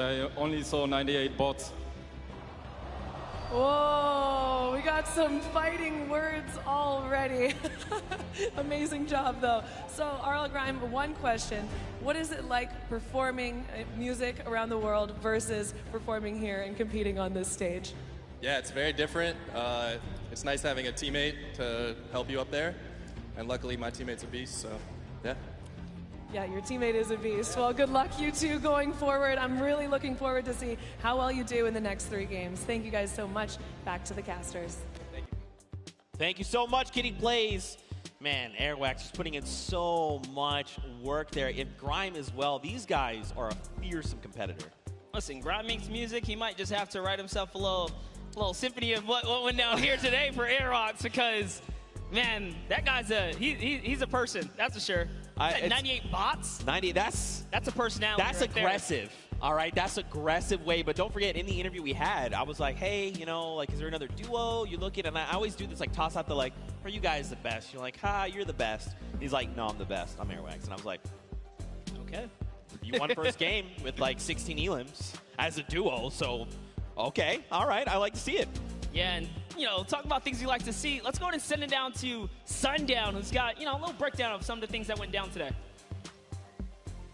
I only saw 98 bots. Whoa, we got some fighting words already. Amazing job, though. So, Arl Grime, one question. What is it like performing music around the world versus performing here and competing on this stage? Yeah, it's very different. It's nice having a teammate to help you up there. And luckily, my teammate's a beast, so yeah. Yeah, your teammate is a beast. Well, good luck, you two, going forward. I'm really looking forward to see how well you do in the next 3 games. Thank you guys so much. Back to the casters. Thank you. Thank you so much, Kitty Plays. Man, Airwax is putting in so much work there. And Grime as well. These guys are a fearsome competitor. Listen, Grime makes music. He might just have to write himself a little symphony of what went down here today for Airwax, because, man, that guy's he's a person, that's for sure. 98 bots? 90, that's a personality. That's right aggressive. There. All right, that's aggressive way. But don't forget, in the interview we had, I was like, hey, you know, like, is there another duo you look at? And I always do this, like, toss out the, like, are you guys the best? You're like, ha, you're the best. He's like, no, I'm the best. I'm Airwax. And I was like, okay. You won first game with, like, 16 elims as a duo. So, okay, all right, I like to see it. Yeah, and, you know, talk about things you like to see. Let's go ahead and send it down to Sundown, who's got, you know, a little breakdown of some of the things that went down today.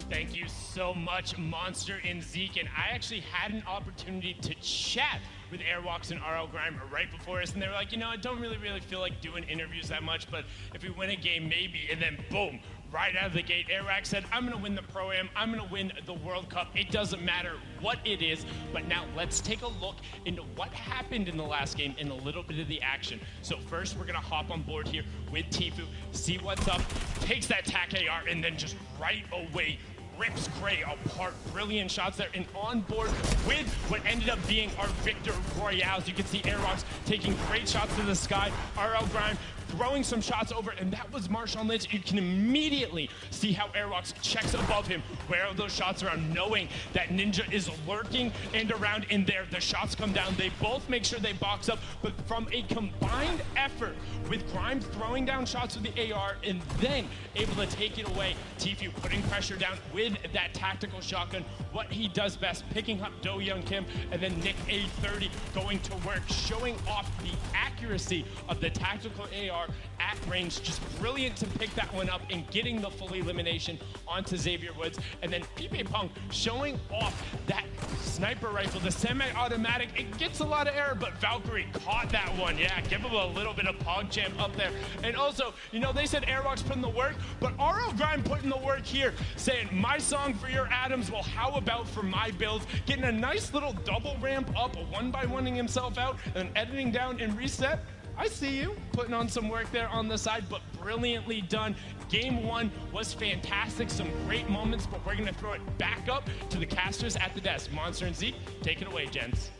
Thank you so much, Monster and Zeke. And I actually had an opportunity to chat with Airwax and RL Grime right before us, and they were like, you know, I don't really feel like doing interviews that much, but if we win a game, maybe. And then, boom, right out of the gate, Airwax said, I'm going to win the Pro-Am, I'm going to win the World Cup. It doesn't matter what it is. But now let's take a look into what happened in the last game and a little bit of the action. So first, we're going to hop on board here with Tfue, see what's up, takes that TAC AR, and then just right away rips Gray apart. Brilliant shots there, and on board with what ended up being our Victor Royales. You can see Airwax taking great shots to the sky. RL Grime throwing some shots over, and that was Marshawn Lynch. You can immediately see how Airwax checks above him where those shots are, knowing that Ninja is lurking and around in there. The shots come down. They both make sure they box up, but from a combined effort with Grime throwing down shots with the AR and then able to take it away, Tfue putting pressure down with that tactical shotgun, what he does best, picking up Do Young Kim, and then Nick A30 going to work, showing off the accuracy of the tactical AR at range. Just brilliant to pick that one up and getting the full elimination onto Xavier Woods. And then Pipe Punk showing off that sniper rifle, the semi-automatic. It gets a lot of error, but Valkyrie caught that one. Yeah, give him a little bit of PogChamp up there. And also, you know, they said Airwax putting the work, but RL Grime putting the work here, saying, my song for your Adams, well, how about for my builds? Getting a nice little double ramp up, 1-by-1ing himself out, and editing down and reset. I see you putting on some work there on the side, but brilliantly done. Game 1 was fantastic, some great moments, but we're going to throw it back up to the casters at the desk. Monster and Zeke, take it away, gents.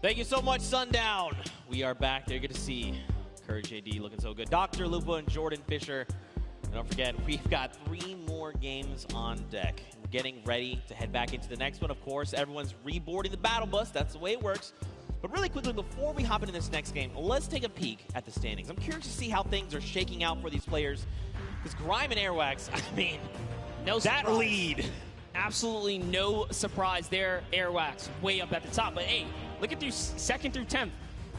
Thank you so much, Sundown. We are back there. Good to see Courage AD looking so good. Dr. Lupa and Jordan Fisher. And don't forget, we've got 3 more games on deck. We're getting ready to head back into the next one. Of course, everyone's reboarding the battle bus. That's the way it works. But really quickly, before we hop into this next game, let's take a peek at the standings. I'm curious to see how things are shaking out for these players. Because Grime and Airwax, I mean, no that surprise. lead. Absolutely no surprise there. Airwax way up at the top. But hey, look at through 2nd through 10th.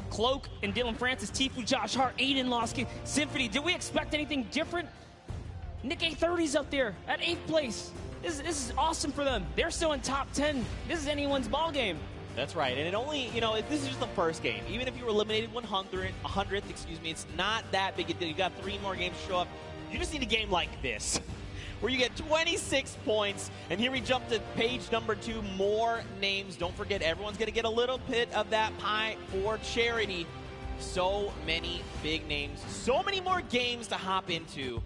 Cloak and Dylan Francis, Tfue, Josh Hart, Aiden Lost, Symphony. Did we expect anything different? Nick A30's up there at 8th place. This is awesome for them. They're still in top 10. This is anyone's ball game. That's right, and it only, you know, this is just the first game. Even if you were eliminated 100th, excuse me, it's not that big a deal. You got 3 more games to show up. You just need a game like this, where you get 26 points, and here we jump to page number 2, more names. Don't forget, everyone's going to get a little bit of that pie for charity. So many big names, so many more games to hop into.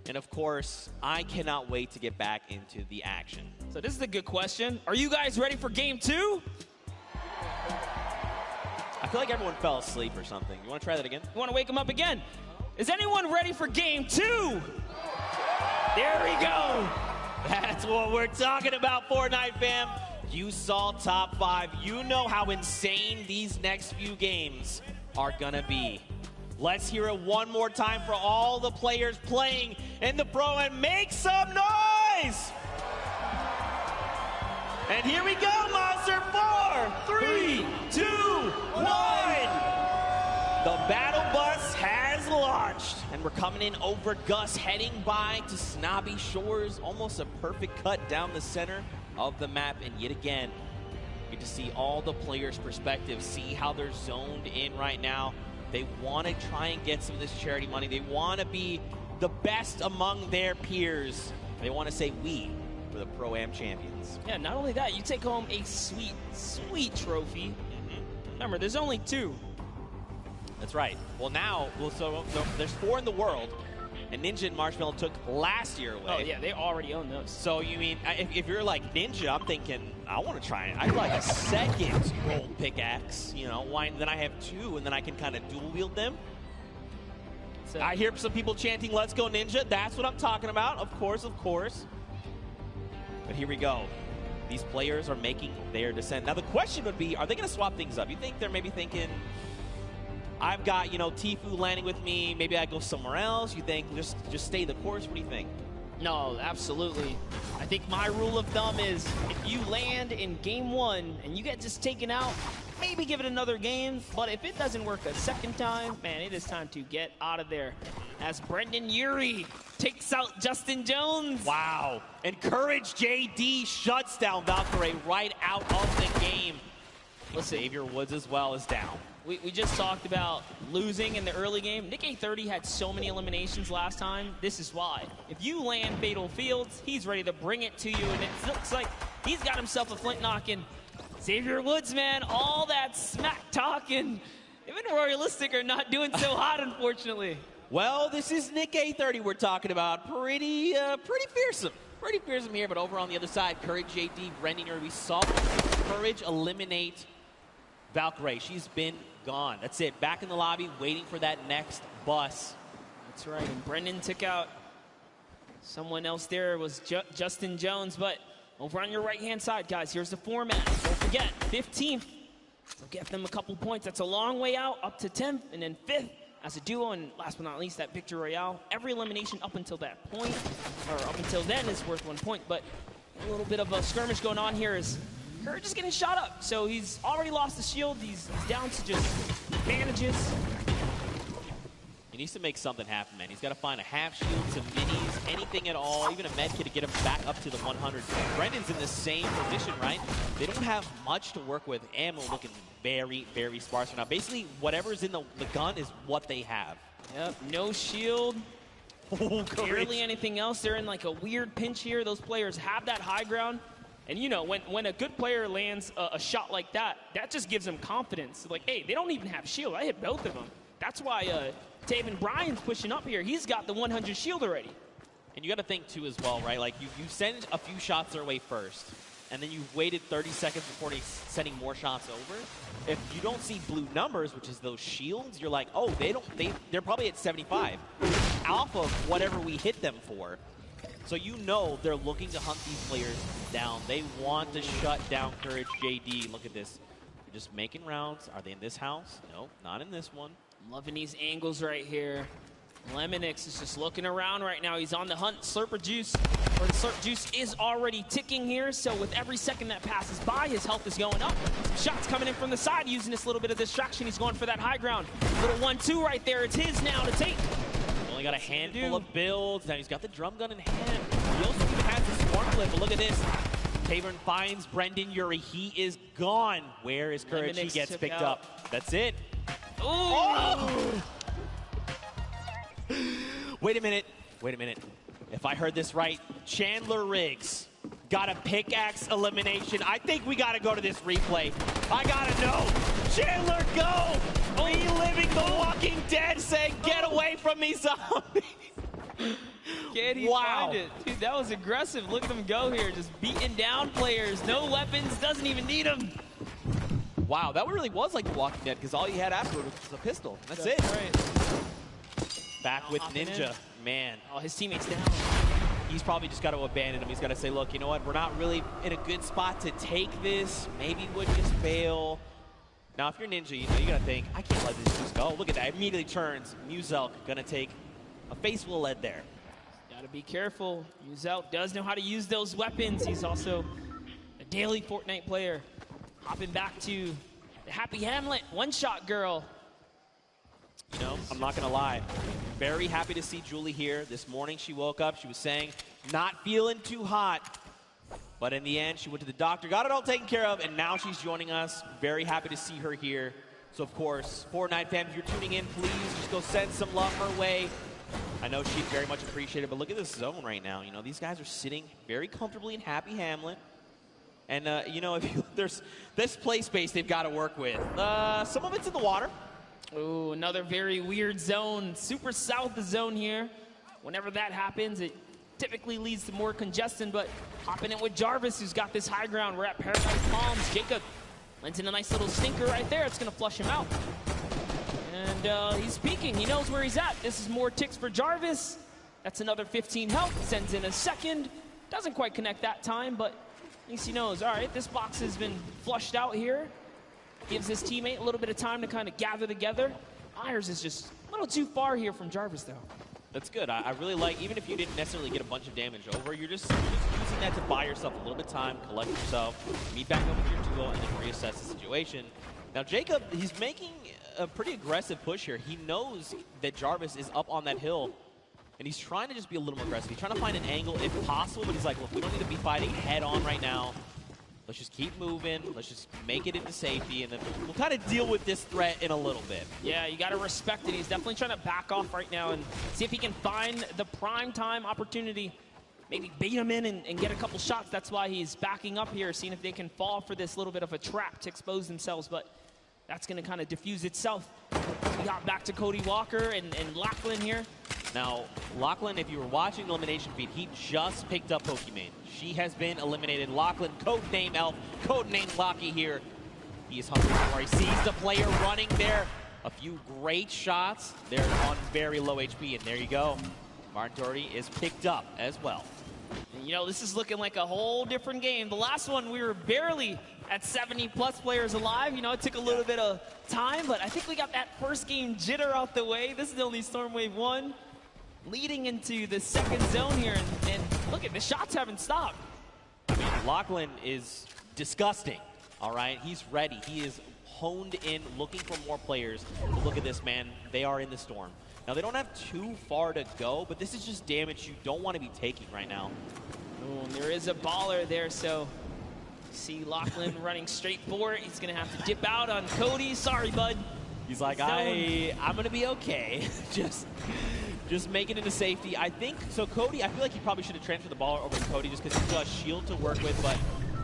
And of course, I cannot wait to get back into the action. So this is a good question. Are you guys ready for game 2? I feel like everyone fell asleep or something. You want to try that again? You want to wake them up again? Is anyone ready for game 2? There we go. That's what we're talking about, Fortnite fam. You saw top 5. You know how insane these next few games are going to be. Let's hear it one more time for all the players playing in the Pro, and make some noise! And here we go, Monster. 4, 3, 2, 1. The battle bus has launched. And we're coming in over Gus, heading by to Snobby Shores. Almost a perfect cut down the center of the map. And yet again, you get to see all the players' perspectives, see how they're zoned in right now. They want to try and get some of this charity money. They want to be the best among their peers. They want to say we for the Pro-Am champions. Yeah, not only that, you take home a sweet, sweet trophy. Remember, there's only 2. That's right. Well, now, so there's 4 in the world, and Ninja and Marshmallow took last year away. Oh, yeah, they already own those. So, you mean, if you're like Ninja, I'm thinking, I want to try it. I'd like a second gold pickaxe, you know, then I have 2, and then I can kind of dual wield them. I hear some people chanting, "Let's go Ninja." That's what I'm talking about. Of course, of course. But here we go. These players are making their descent. Now, the question would be, are they going to swap things up? You think they're maybe thinking, I've got, you know, Tfue landing with me. Maybe I go somewhere else. You think just stay the course? What do you think? No, absolutely. I think my rule of thumb is if you land in game 1 and you get just taken out, maybe give it another game. But if it doesn't work a second time, man, it is time to get out of there. As Brendan Urie takes out Justin Jones. Wow. And Courage JD shuts down Valkyrie right out of the game. Listen, Xavier Woods as well is down. We just talked about losing in the early game. Nick A30 had so many eliminations last time. This is why. If you land Fatal Fields, he's ready to bring it to you, and it looks like he's got himself a flint knocking. Xavier Woods, man, all that smack talking. Him and Royalistic are not doing so hot, unfortunately. Well, this is Nick A30 we're talking about. Pretty fearsome. Pretty fearsome here, but over on the other side, Courage JD, Brendan Urie, we saw Courage eliminate Valkyrie. She's been gone. That's it. Back in the lobby, waiting for that next bus. That's right. And Brendan took out someone else there. It was Justin Jones. But over on your right-hand side, guys, here's the format. Don't forget, 15th. We'll get them a couple points. That's a long way out, up to 10th, and then 5th as a duo. And last but not least, that Victory Royale. Every elimination up until that point, or up until then, is worth 1 point. But a little bit of a skirmish going on here is Courage is getting shot up, so he's already lost the shield. He's down to just bandages. He needs to make something happen, man. He's got to find a half shield, some minis, anything at all, even a med kit to get him back up to the 100. Brendan's in the same position, right? They don't have much to work with. Ammo looking very, very sparse right now. Basically, whatever's in the gun is what they have. Yep, no shield. Barely anything else. They're in like a weird pinch here. Those players have that high ground. And, you know, when a good player lands a shot like that, that just gives them confidence. Like, hey, they don't even have shield. I hit both of them. That's why Taven Bryan's pushing up here. He's got the 100 shield already. And you got to think, too, as well, right? Like, you send a few shots their way first, and then you waited 30 seconds before sending more shots over. If you don't see blue numbers, which is those shields, you're like, oh, they're probably at 75. Off of whatever we hit them for. So you know they're looking to hunt these players down. They want to shut down Courage JD. Look at this. They're just making rounds. Are they in this house? No, not in this one. I'm loving these angles right here. Lemonix is just looking around right now. He's on the hunt. Slurper Juice, or the Slurp Juice is already ticking here. So with every second that passes by, his health is going up. Some shots coming in from the side using this little bit of distraction. He's going for that high ground. Little 1-2 right there. It's his now to take. Only got a handful of builds. Now he's got the drum gun in hand. He also even has the swarm flip, but look at this. Tavern finds Brendan Urie. He is gone. Where is Courage? He gets picked up. That's it. Oh! Wait a minute. Wait a minute. If I heard this right, Chandler Riggs got a pickaxe elimination. I think we got to go to this replay. I got to know. Chandler, go! Reliving the Walking Dead, saying, get away from me, zombie. Can he find it? Dude, that was aggressive. Look at him go here, just beating down players. No weapons, doesn't even need them. Wow, that really was like The Walking Dead, because all you had afterward was a pistol. That's it. Right. Back with Ninja. Man. Oh, his teammate's down. He's probably just got to abandon him. He's got to say, look, you know what? We're not really in a good spot to take this. Maybe we'll just bail. Now, if you're Ninja, you know, you got to think, I can't let this just go. Look at that. Immediately turns. Muzelk going to take a face full of lead there. Got to be careful. Muzelk does know how to use those weapons. He's also a daily Fortnite player. Hopping back to the Happy Hamlet, one-shot girl. You know, I'm not going to lie. Very happy to see Julie here. This morning she woke up, she was saying, not feeling too hot. But in the end, she went to the doctor, got it all taken care of, and now she's joining us. Very happy to see her here. So, of course, Fortnite fans, if you're tuning in, please just go send some love her way. I know she'd very much appreciate it, but look at this zone right now. You know, these guys are sitting very comfortably in Happy Hamlet. And, you know, there's this play space they've got to work with. Some of it's in the water. Ooh, another very weird zone. Super south zone here. Whenever that happens, it typically leads to more congestion, but hopping in with Jarvis, who's got this high ground. We're at Paradise Palms. Jacob lands in a nice little stinker right there. It's going to flush him out. And he's peeking. He knows where he's at. This is more ticks for Jarvis. That's another 15 health. Sends in a second. Doesn't quite connect that time, but at least he knows. All right, this box has been flushed out here. Gives his teammate a little bit of time to kind of gather together. Myers is just a little too far here from Jarvis, though. That's good. I really like, even if you didn't necessarily get a bunch of damage over, you're just using that to buy yourself a little bit of time, collect yourself, meet back up with your duo, and then reassess the situation. Now, Jacob, he's making a pretty aggressive push here. He knows that Jarvis is up on that hill, and he's trying to just be a little more aggressive. He's trying to find an angle if possible, but he's like, look, we don't need to be fighting head on right now. Let's just keep moving. Let's just make it into safety, and then we'll kind of deal with this threat in a little bit. Yeah, you got to respect it. He's definitely trying to back off right now and see if he can find the prime time opportunity. Maybe bait him in and get a couple shots. That's why he's backing up here, seeing if they can fall for this little bit of a trap to expose themselves. But that's going to kind of diffuse itself. We got back to Cody Walker and Lachlan here. Now, Lachlan, if you were watching the elimination feed, he just picked up Pokimane. She has been eliminated. Lachlan, codename Elf, codename Locky here. He is hungry for more. He sees the player running there. A few great shots. They're on very low HP, and there you go. Martin Doherty is picked up as well. And, you know, this is looking like a whole different game. The last one, we were barely at 70-plus players alive. You know, it took a little bit of time, but I think we got that first game jitter out the way. This is only Storm Wave 1. Leading into the second zone here, and look at the shots haven't stopped. I mean, Lachlan is disgusting, all right? He's ready. He is honed in, looking for more players. But look at this, man. They are in the storm. Now, they don't have too far to go, but this is just damage you don't want to be taking right now. Oh, and there is a baller there, so see Lachlan running straight for it. He's going to have to dip out on Cody. Sorry, bud. He's like, I'm going to be okay. Just make it into safety. I think, so Cody, I feel like he probably should have transferred the ball over to Cody just because he's got a shield to work with, but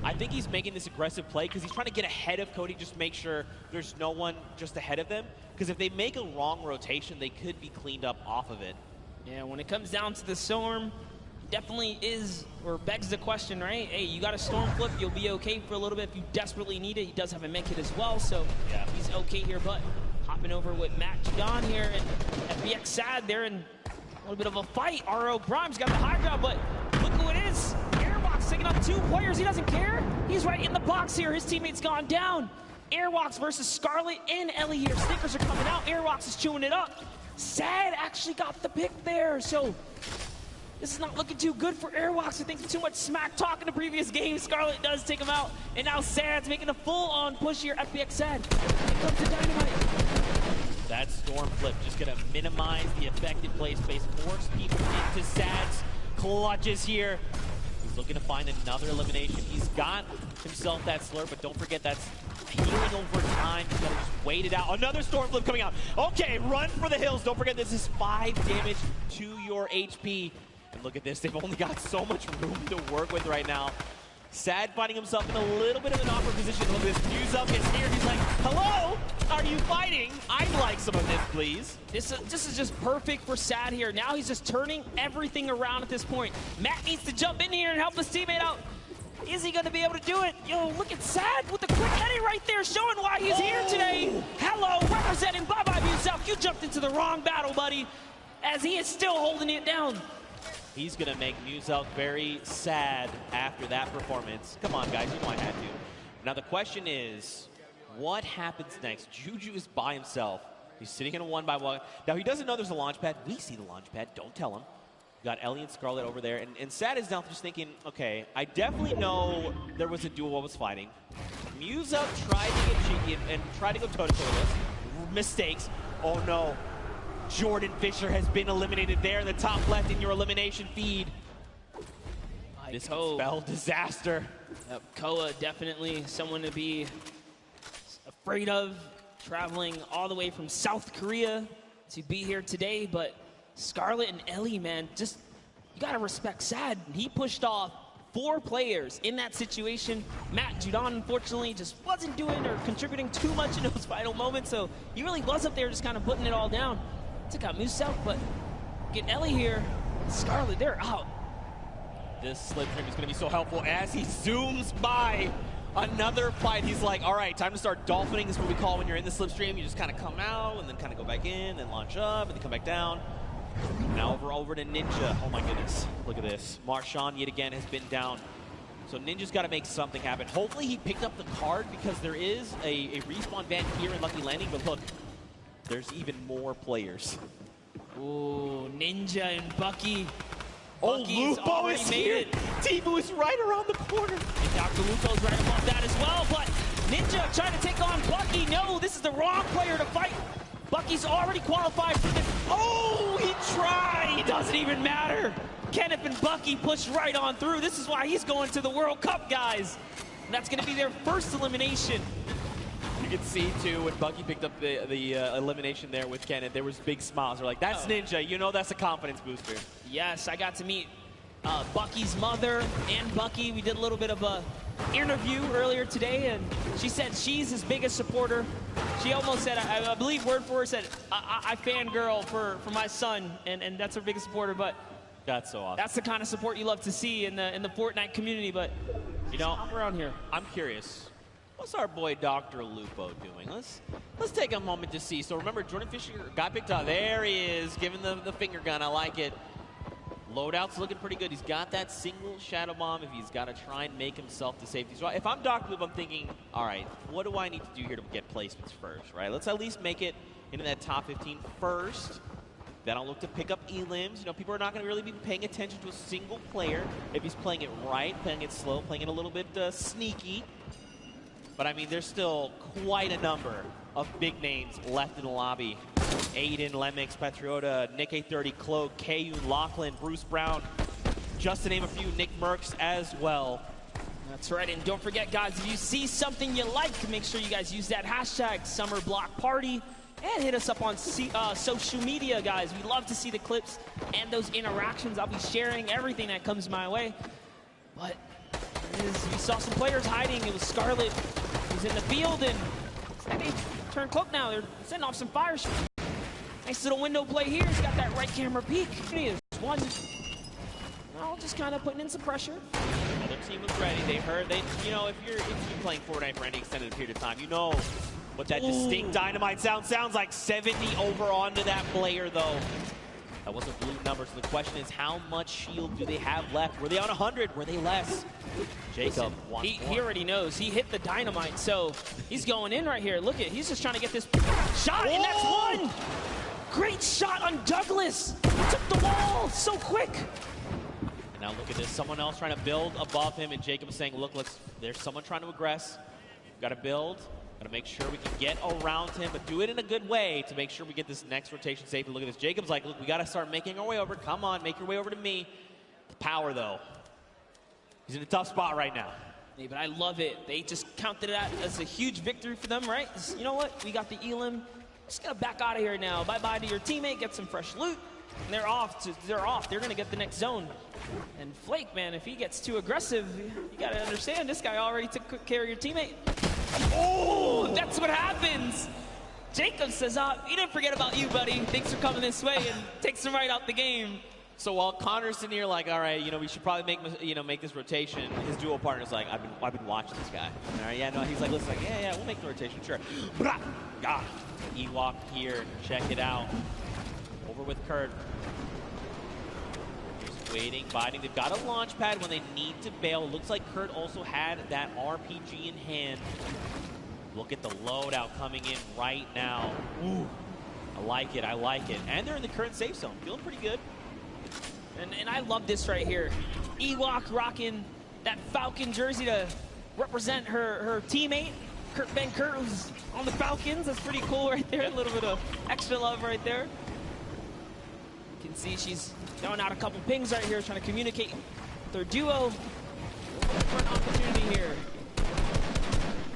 I think he's making this aggressive play because he's trying to get ahead of Cody, just make sure there's no one just ahead of them. Because if they make a wrong rotation, they could be cleaned up off of it. Yeah, when it comes down to the storm, definitely is, or begs the question, right? Hey, you got a storm flip, you'll be okay for a little bit if you desperately need it. He does have a med kit as well, so yeah, he's okay here, but hopping over with Matt John here, and FBX Sad there in a little bit of a fight. RO Grimes got the high ground, but look who it is. Airbox taking up two players. He doesn't care. He's right in the box here. His teammate's gone down. Airbox versus Scarlet and Ellie here. Stickers are coming out. Airbox is chewing it up. Sad actually got the pick there, so this is not looking too good for Airbox. I think too much smack talk in the previous game. Scarlet does take him out, and now Sad's making a full-on push here. FBX Sad. Here comes the dynamite. That storm flip just going to minimize the effective play space, force people into Sad's clutches here. He's looking to find another elimination. He's got himself that slurp, but don't forget that's healing over time. He's got to just wait it out. Another storm flip coming out. Okay, run for the hills. Don't forget this is 5 damage to your HP. And look at this. They've only got so much room to work with right now. Sad finding himself in a little bit of an awkward position. Look at this. News is here. He's like, hello? Are you fighting? I'd like some of this, please. This is just perfect for Sad here. Now he's just turning everything around at this point. Matt needs to jump in here and help his teammate out. Is he going to be able to do it? Yo, look at Sad with the quick edit right there, showing why he's here today. Hello, representing Bye-Bye Yourself. You jumped into the wrong battle, buddy, as he is still holding it down. He's going to make Muselk very sad after that performance. Come on, guys, you know I had to. Now, the question is, what happens next? Juju is by himself. He's sitting in a 1-by-1. Now, he doesn't know there's a launch pad. We see the launch pad. Don't tell him. Got Ellie and Scarlet over there. And Sad is now just thinking, okay, I definitely know there was a duo what was fighting. Musa tried to get cheeky and tried to go toe-to-toe with us. Mistakes. Oh no. Jordan Fisher has been eliminated there in the top left in your elimination feed. This could spell disaster. Yep, Koa definitely someone to be afraid of, traveling all the way from South Korea to be here today. But Scarlet and Ellie, man, just you gotta respect Sad. He pushed off 4 players in that situation. Matt Judon, unfortunately, just wasn't doing or contributing too much in those final moments, so he really was up there just kind of putting it all down. Took out Moose out, but get Ellie here, Scarlet, they're out. This slipstream is going to be so helpful as he zooms by another fight. He's like, all right, time to start dolphining. This is what we call when you're in the slipstream. You just kind of come out and then kind of go back in, then launch up, and then come back down. Now over to Ninja. Oh my goodness, look at this. Marshawn yet again has been down. So Ninja's got to make something happen. Hopefully he picked up the card because there is a respawn ban here in Lucky Landing, but look, there's even more players. Ooh, Ninja and Bucky. Oh, Bucky's Lupo is here. Timu is right around the corner. And Dr. Lupo's right above that as well, but Ninja trying to take on Bucky. No, this is the wrong player to fight. Bucky's already qualified for this. Oh, he tried. It doesn't even matter. Kenneth and Bucky push right on through. This is why he's going to the World Cup, guys. And that's going to be their first elimination. You can see, too, when Bucky picked up the elimination there with Kenneth, there was big smiles. They're like, that's Ninja. You know that's a confidence booster. Yes, I got to meet Bucky's mother and Bucky. We did a little bit of a interview earlier today, and she said she's his biggest supporter. She almost said, I believe word for her, said, I fangirl for my son, and that's her biggest supporter. But that's so awesome. That's the kind of support you love to see in the Fortnite community. But you know, around here, I'm curious. What's our boy Dr. Lupo doing? Let's take a moment to see. So remember, Jordan Fisher got picked up. There he is, giving the finger gun. I like it. Loadout's looking pretty good. He's got that single shadow bomb if he's got to try and make himself to safety. So if I'm Dr. Lupo, I'm thinking, all right, what do I need to do here to get placements first, right? Let's at least make it into that top 15 first. Then I'll look to pick up elims. You know, people are not going to really be paying attention to a single player if he's playing it right, playing it slow, playing it a little bit sneaky. But, I mean, there's still quite a number of big names left in the lobby. Aiden, Lemix, Patriota, Nick A30, Cloak, Kayun, Lachlan, Bruce Brown, just to name a few, Nick Merckx as well. That's right, and don't forget, guys, if you see something you like, make sure you guys use that hashtag SummerBlockParty and hit us up on social media, guys. We love to see the clips and those interactions. I'll be sharing everything that comes my way. But we saw some players hiding. It was Scarlet who's in the field, and they turn Cloak now. They're setting off some fire. Nice little window play here. He's got that right camera peek. There's one. Well, just kind of putting in some pressure. Another team was ready. They heard. You know, if you're playing Fortnite for any extended period of time, you know what that distinct dynamite sounds like. 70 over onto that player, though. That was a blue number, so the question is, how much shield do they have left? Were they on 100? Were they less? Jacob wants more. He already knows. He hit the dynamite, so he's going in right here. Look at, he's just trying to get this shot, and that's one! Great shot on Douglas! He took the wall so quick! And now look at this, someone else trying to build above him, and Jacob is saying, look, there's someone trying to aggress. Got to build. Got to make sure we can get around him, but do it in a good way to make sure we get this next rotation safe. And look at this. Jacob's like, look, we got to start making our way over. Come on, make your way over to me. The power, though. He's in a tough spot right now. Yeah, but I love it. They just counted that as a huge victory for them, right? You know what? We got the elim. Just got to back out of here now. Bye-bye to your teammate. Get some fresh loot. And they're off. They're going to get the next zone. And Flake, man, if he gets too aggressive, you got to understand, this guy already took care of your teammate. Oh, that's what happens. Jacob says, he didn't forget about you, buddy. Thanks for coming this way, and takes him right out the game. So while Connor's sitting here like, all right, you know, we should probably make this rotation, his duo partner's like, I've been watching this guy. All right, yeah, no, he's like, listen, like, yeah, we'll make the rotation, sure. Ewok here, check it out. Over with Kurt. Just waiting, biting. They've got a launch pad when they need to bail. Looks like Kurt also had that RPG in hand. Look at the loadout coming in right now. Ooh, I like it. And they're in the current safe zone. Feeling pretty good. And I love this right here. Ewok rocking that Falcon jersey to represent her teammate, Ben Kurt, who's on the Falcons. That's pretty cool right there. A little bit of extra love right there. You can see she's throwing out a couple pings right here, trying to communicate with her duo. For an opportunity here.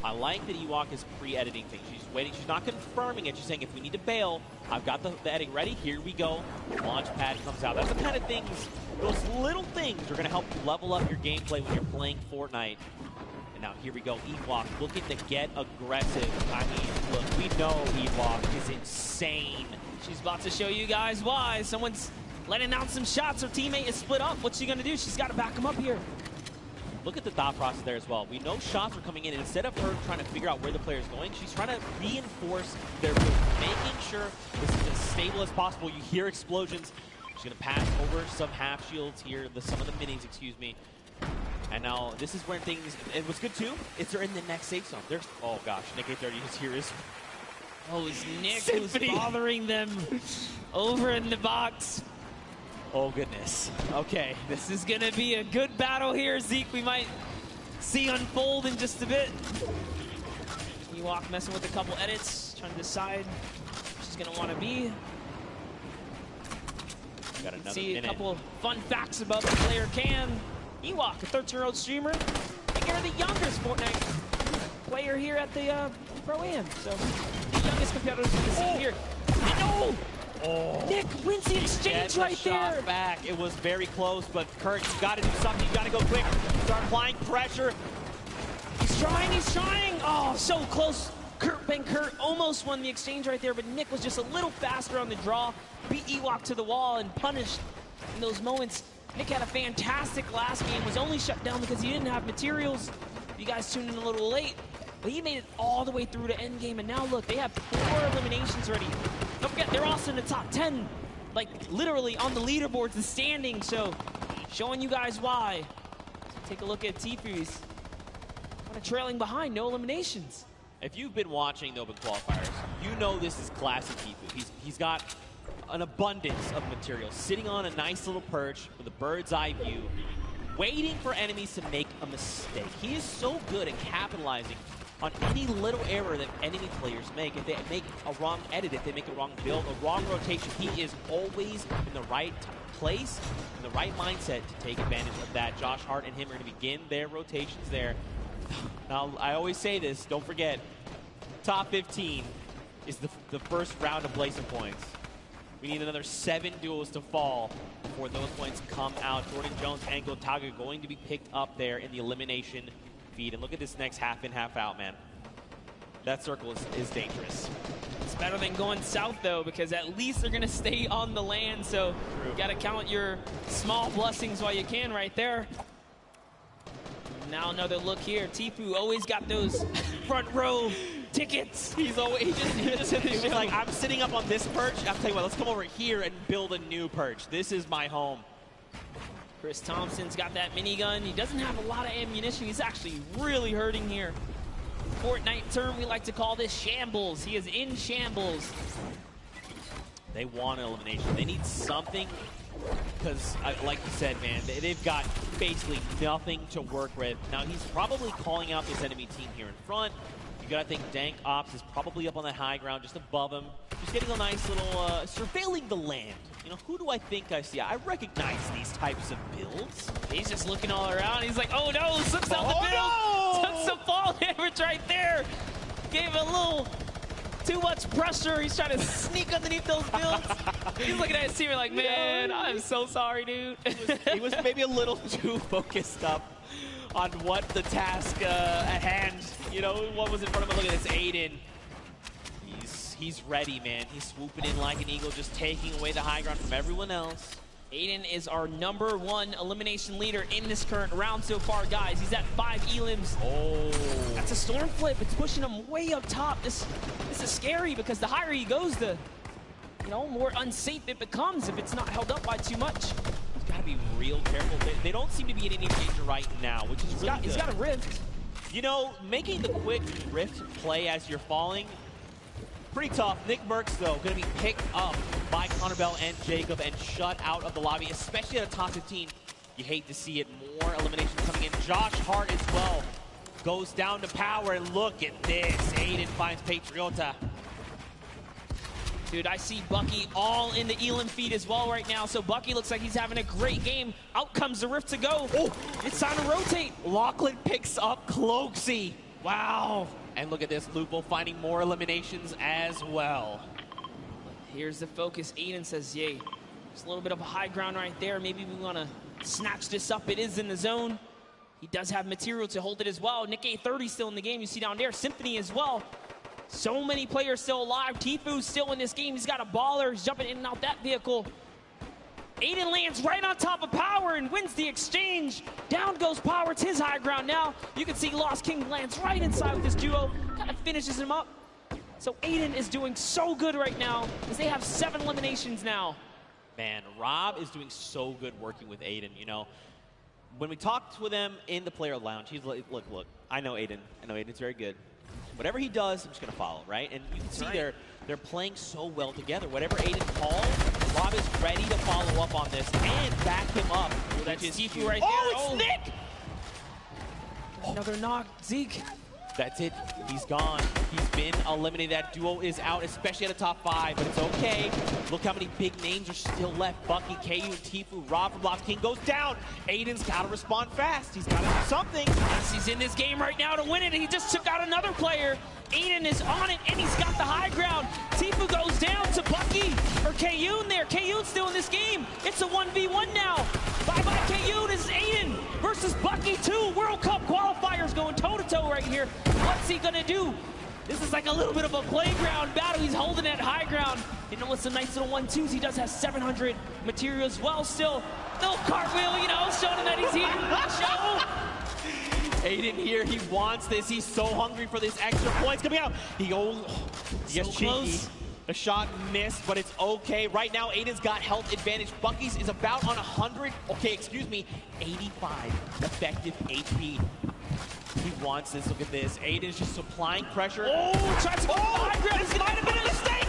I like that Ewok is pre-editing things. She's waiting. She's not confirming it. She's saying, if we need to bail, I've got the editing ready. Here we go. Launch pad comes out. That's the kind of things, those little things are going to help level up your gameplay when you're playing Fortnite. And now here we go. Ewok looking to get aggressive. I mean, look, we know Ewok is insane. She's about to show you guys why. Someone's letting out some shots. Her teammate is split up. What's she going to do? She's got to back him up here. Look at the thought process there as well. We know shots are coming in, and instead of her trying to figure out where the player is going, she's trying to reinforce their move, making sure this is as stable as possible. You hear explosions. She's going to pass over some half shields here, some of the minis, excuse me. And now this is where things, and what's good too, is they're in the next safe zone. There's, oh gosh, Nick 830 is here. Oh, it's Nick who's bothering them over in the box. Oh, goodness. Okay. This is going to be a good battle here, Zeke. We might see unfold in just a bit. Ewok messing with a couple edits, trying to decide where she's going to want to be. Got another see minute. A couple fun facts about the player Cam. Ewok, a 13-year-old streamer. And you're the youngest Fortnite player here at the Pro-Am. So, the youngest competitors we're going to see here. No! Oh. Nick wins the exchange right there. Back. It was very close, but Kurt, you got to do something. You got to go quick. Start applying pressure. He's trying. Oh, so close. Ben Kurt almost won the exchange right there, but Nick was just a little faster on the draw. Beat Ewok to the wall and punished in those moments. Nick had a fantastic last game. Was only shut down because he didn't have materials. You guys tuned in a little late. But he made it all the way through to endgame, and now look, they have 4 eliminations already. Don't forget, they're also in the top 10, like literally on the leaderboards, the standing. So, showing you guys why. So take a look at Tifu's kind of trailing behind, no eliminations. If you've been watching the Open Qualifiers, you know this is classic Tifu. He's got an abundance of material, sitting on a nice little perch with a bird's eye view, waiting for enemies to make a mistake. He is so good at capitalizing on any little error that enemy players make. If they make a wrong edit, if they make a wrong build, a wrong rotation, he is always in the right place, in the right mindset to take advantage of that. Josh Hart and him are going to begin their rotations there. Now, I always say this, don't forget, top 15 is the first round of Blazing points. We need another 7 duels to fall before those points come out. Jordan Jones and Gotaga going to be picked up there in the elimination feed. And look at this next half in, half out, man. That circle is dangerous. It's better than going south, though, because at least they're going to stay on the land. So you got to count your small blessings while you can right there. Now another look here. Tifu always got those front row tickets. He just like, I'm sitting up on this perch. I'll tell you what, let's come over here and build a new perch. This is my home. Chris Thompson's got that minigun. He doesn't have a lot of ammunition. He's actually really hurting here. Fortnite term, we like to call this shambles. He is in shambles. They want an elimination. They need something because, like you said, man, they've got basically nothing to work with. Now, he's probably calling out this enemy team here in front. You gotta think Dank Ops is probably up on the high ground, just above him. Just getting a nice little, surveilling the land. You know, who do I think I see? I recognize these types of builds. He's just looking all around. He's like, oh no, slips out the build. Took some fall damage right there. Gave a little too much pressure. He's trying to sneak underneath those builds. He's looking at his team like, man, I'm so sorry, dude. He was maybe a little too focused up on what the task at hand, you know, what was in front of him. Look at this, Aiden. He's ready, man. He's swooping in like an eagle, just taking away the high ground from everyone else. Aiden is our #1 elimination leader in this current round so far, guys. He's at 5 elims. Oh. That's a storm flip. It's pushing him way up top. This is scary because the higher he goes, the more unsafe it becomes if it's not held up by too much. He's got to be real careful. They don't seem to be in any danger right now, which is really good. He's got a rift. You know, making the quick rift play as you're falling, Pretty tough. Nick Merckx, though, going to be picked up by Connor Bell and Jacob and shut out of the lobby, especially at a top 15. You hate to see it. More eliminations coming in. Josh Hart as well goes down to power, and look at this. Aiden finds Patriota. Dude, I see Bucky all in the Elam feed as well right now. So Bucky looks like he's having a great game. Out comes the Rift to go. Oh, it's time to rotate. Lachlan picks up Cloaksy. Wow. And look at this, Lupo finding more eliminations as well. Here's the focus. Aiden says, yay. There's a little bit of a high ground right there. Maybe we want to snatch this up. It is in the zone. He does have material to hold it as well. Nick A30 still in the game. You see down there, Symphony as well. So many players still alive. Tifu's still in this game. He's got a baller. He's jumping in and out that vehicle. Aiden lands right on top of Power and wins the exchange. Down goes Power. It's his high ground now. You can see Lost King lands right inside with this duo. Kind of finishes him up. So Aiden is doing so good right now as they have 7 eliminations now. Man, Rob is doing so good working with Aiden, you know. When we talked with him in the player lounge, he's like, look, I know Aiden. I know Aiden's very good. Whatever he does, I'm just going to follow, right? And you can see they're playing so well together. Whatever Aiden calls, Rob is ready to follow up on this and back him up. Well, that's Tifu right there. Oh, it's Nick! Another knock. Zeke. That's it. He's gone. He's been eliminated. That duo is out, especially at the top 5, but it's okay. Look how many big names are still left. Bucky, KU, and Tifu. Rob from Lost King goes down. Aiden's got to respond fast. He's got to do something. Yes, he's in this game right now to win it, and he just took out another player. Aiden is on it, and he's got the high ground. Tifu goes down to Bucky, or KU there. KU's still in this game. It's a 1v1 now. Bye-bye, KU. This is Aiden versus Bucky 2. World Cup qualifiers going toe-to-toe right here. What's he going to do? This is like a little bit of a playground battle. He's holding that high ground. You know, with some nice little 1-2s. He does have 700 material as well still. Little cartwheel, you know, showing him that he's here. Show. Aiden here, he wants this. He's so hungry for this extra points coming out. He goes, he gets cheeky. Close. The shot missed, but it's okay. Right now, Aiden's got health advantage. Bucky's is about on 100, okay, excuse me, 85 effective HP. He wants this, look at this. Aiden's just supplying pressure. Oh, tries to go high ground. This might have been a mistake.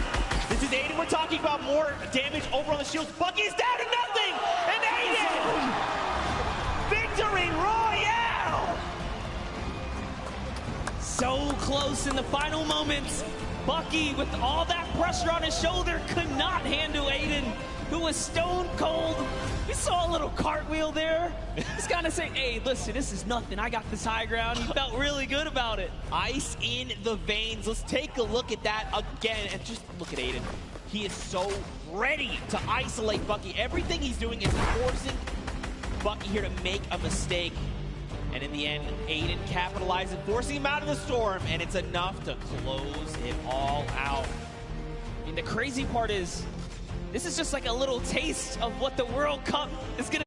This is Aiden, we're talking about more damage over on the shields. Bucky's down to nothing, and Aiden, victory royale. So close in the final moments. Bucky, with all that pressure on his shoulder, could not handle Aiden, who was stone cold. We saw a little cartwheel there. He's kind of saying, hey, listen, this is nothing. I got this high ground. He felt really good about it. Ice in the veins. Let's take a look at that again. And just look at Aiden. He is so ready to isolate Bucky. Everything he's doing is forcing Bucky here to make a mistake. And in the end, Aiden capitalizes, forcing him out of the storm, and it's enough to close it all out. And the crazy part is, this is just like a little taste of what the World Cup is going to